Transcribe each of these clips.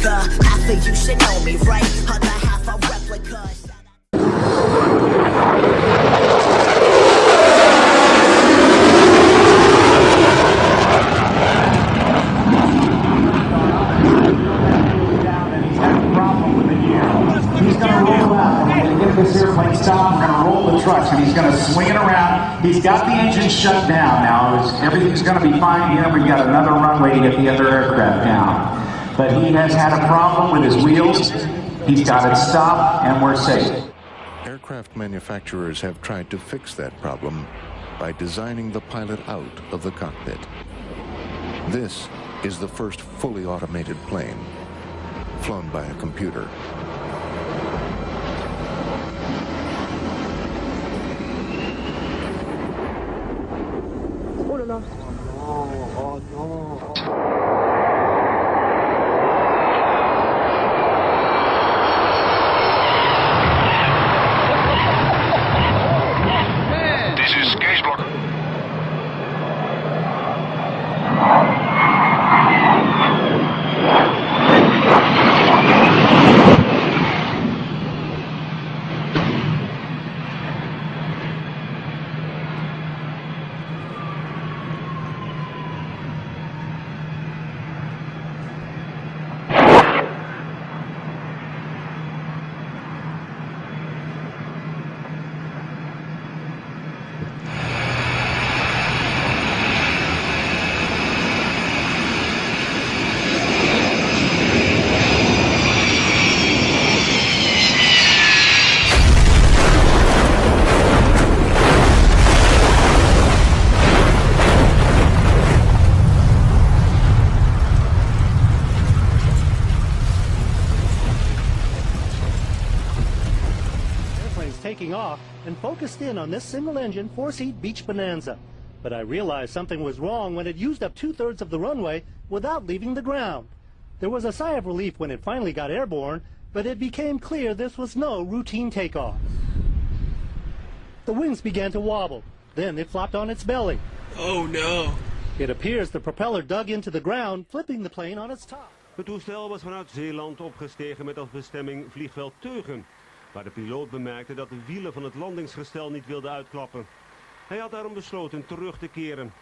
replica. Half of you should know me, right? Other half a replica. He's going to roll out. We're going to get this airplane stopped. We're going to roll the trucks, and he's going to swing it around. He's got the engine shut down now. Everything's going to be fine here. We've got another runway to get the other aircraft down. But he has had a problem with his wheels. He's got it stopped, and we're safe. Aircraft manufacturers have tried to fix that problem by designing the pilot out of the cockpit. This is the first fully automated plane, flown by a computer. Oh là là. Oh non. This is Case Block. Taking off and focused in on this single-engine, four-seat beach bonanza. But I realized something was wrong when it used up 2/3 of the runway without leaving the ground. There was a sigh of relief when it finally got airborne, but it became clear this was no routine takeoff. The wings began to wobble. Then it flopped on its belly. Oh no. It appears the propeller dug into the ground, flipping the plane on its top. Het toestel was vanuit Zeeland opgestegen met als bestemming vliegveld Teugen, waar de piloot bemerkte dat de wielen van het landingsgestel niet wilden uitklappen. Hij had daarom besloten terug te keren.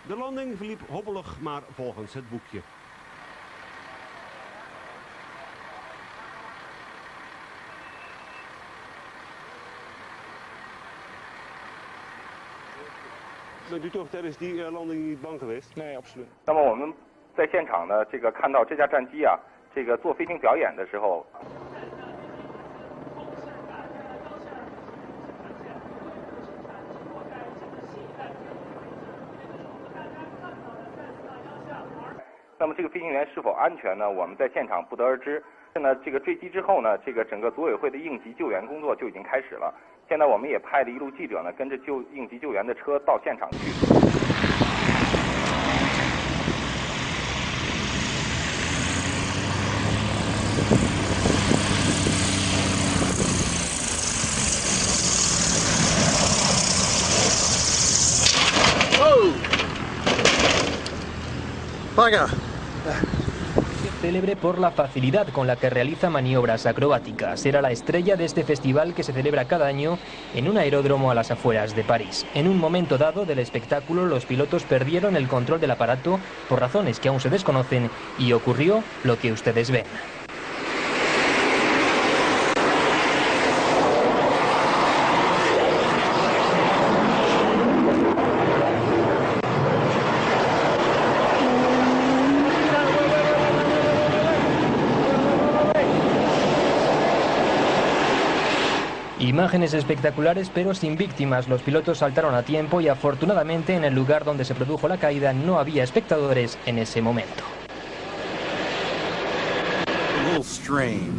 De landing verliep hobbelig, maar volgens het boekje. Bent u toch tijdens die landing niet bang geweest? Nee, absoluut. 那么我们在现场呢，看到这架战机啊，做飞行表演的时候。 那么这个飞行员是否安全呢？我们在现场不得而知。现在坠机之后呢，整个组委会的应急救援工作就已经开始了。现在我们也派了一路记者呢，跟着应急救援的车到现场去。Paga. Célebre por la facilidad con la que realiza maniobras acrobáticas. Era la estrella de este festival que se celebra cada año en un aeródromo a las afueras de París. En un momento dado del espectáculo, los pilotos perdieron el control del aparato por razones que aún se desconocen y ocurrió lo que ustedes ven. Imágenes espectaculares pero sin víctimas. Los pilotos saltaron a tiempo y afortunadamente en el lugar donde se produjo la caída no había espectadores en ese momento. A little strange.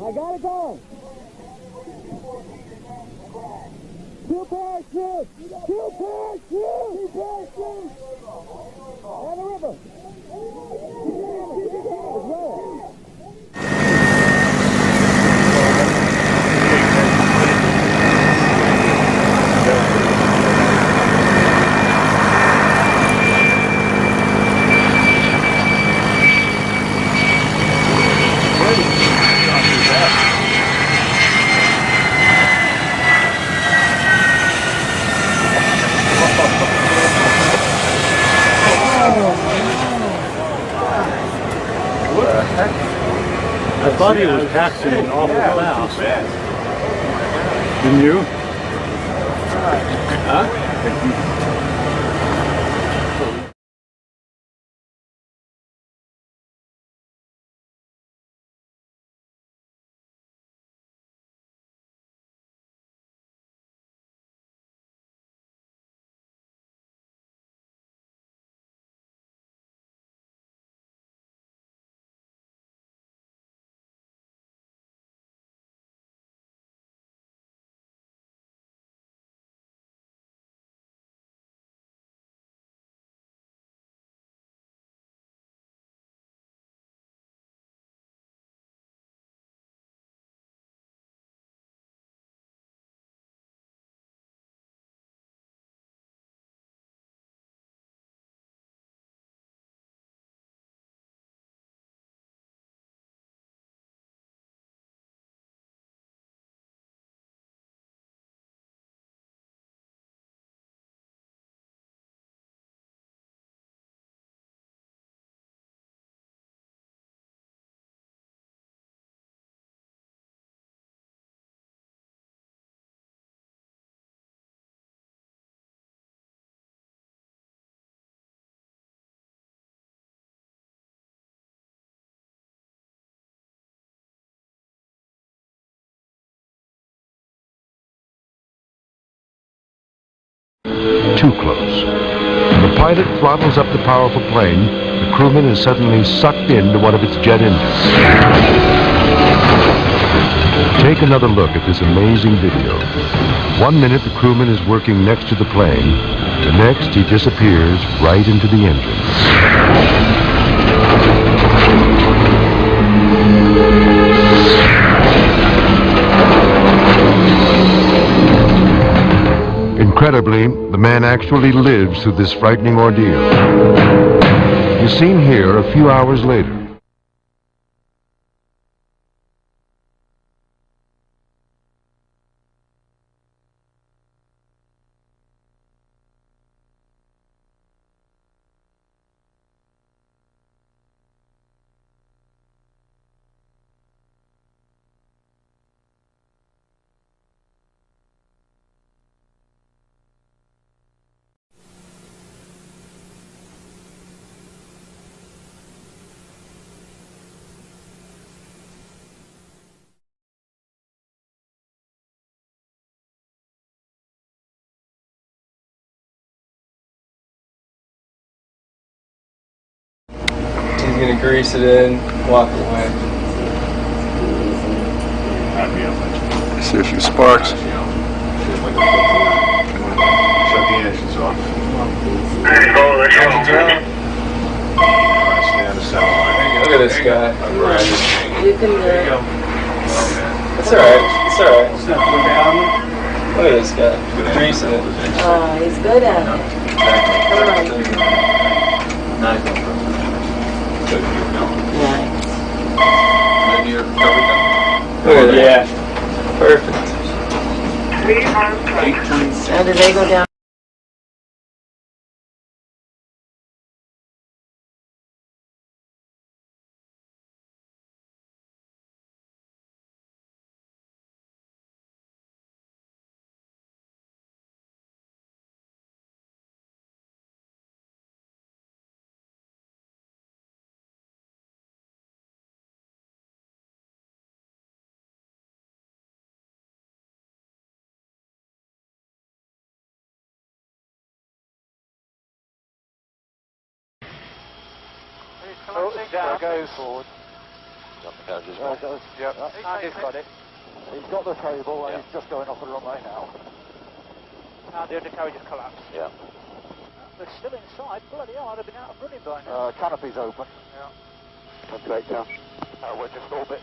I got it going. 2 parachutes! 2 parachutes! 2 parachutes! On the river. As well. I thought he was taxiing awful fast. Didn't you? Too close. When the pilot throttles up the powerful plane, the crewman is suddenly sucked into one of its jet engines. Take another look at this amazing video. 1 minute the crewman is working next to the plane, the next he disappears right into the engine. Incredibly, the man actually lives through this frightening ordeal. He's seen here a few hours later. He's gonna grease it in, walk away. I see a few sparks. Shut the engines off. Engines out. Stay on the center line. Look at this guy. You can do it. It's alright. It's alright. Look at this guy. Greasing it. Oh, he's good at it. Come on. Nice. Nice. Look at that. Yeah. Perfect. Now do they go down? So down goes forward. Yep. Andy's got it. He's got the table and he's just going off the runway now. Now the undercarriage has collapsed. Yeah. They're still inside. Bloody hell, I'd have been out of running by now. Canopy's open. Yeah. That's great, yeah. We're just orbit.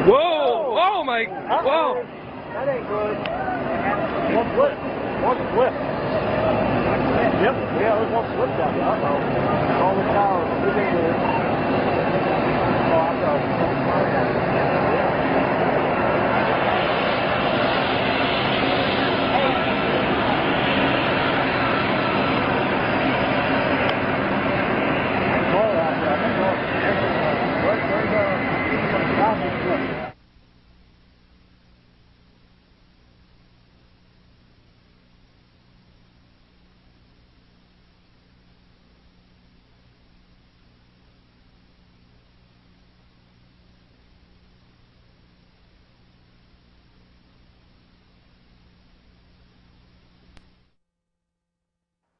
Whoa! Oh my! Whoa! That ain't good. One slip. One slip. Yep. Yeah, there's one slip down there. Uh-oh. All the towers. Look at this. Oh, I'm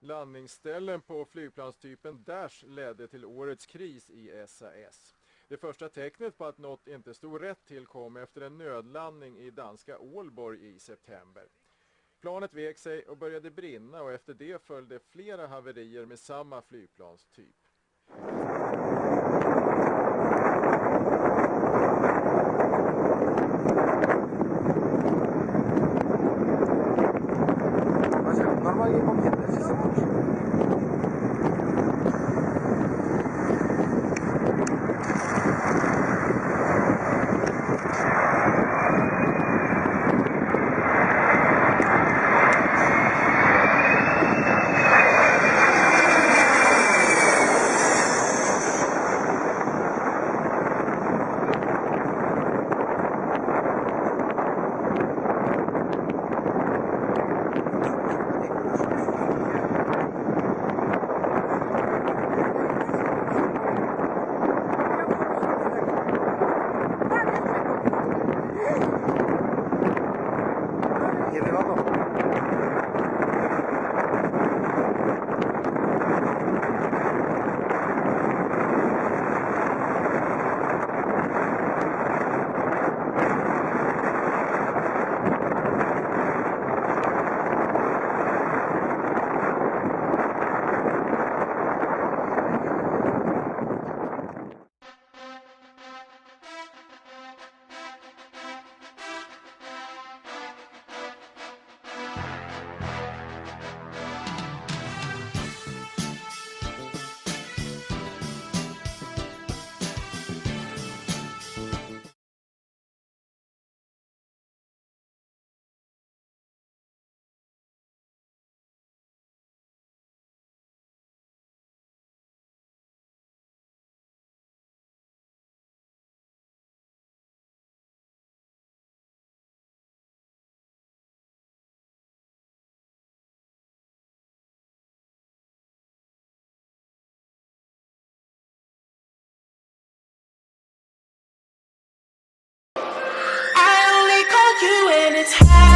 Landningsställen på flygplanstypen Dash ledde till årets kris i SAS. Det första tecknet på att något inte stod rätt till kom efter en nödlandning i danska Ålborg i september. Planet vek sig och började brinna och efter det följde flera haverier med samma flygplanstyp. I only call you when it's high.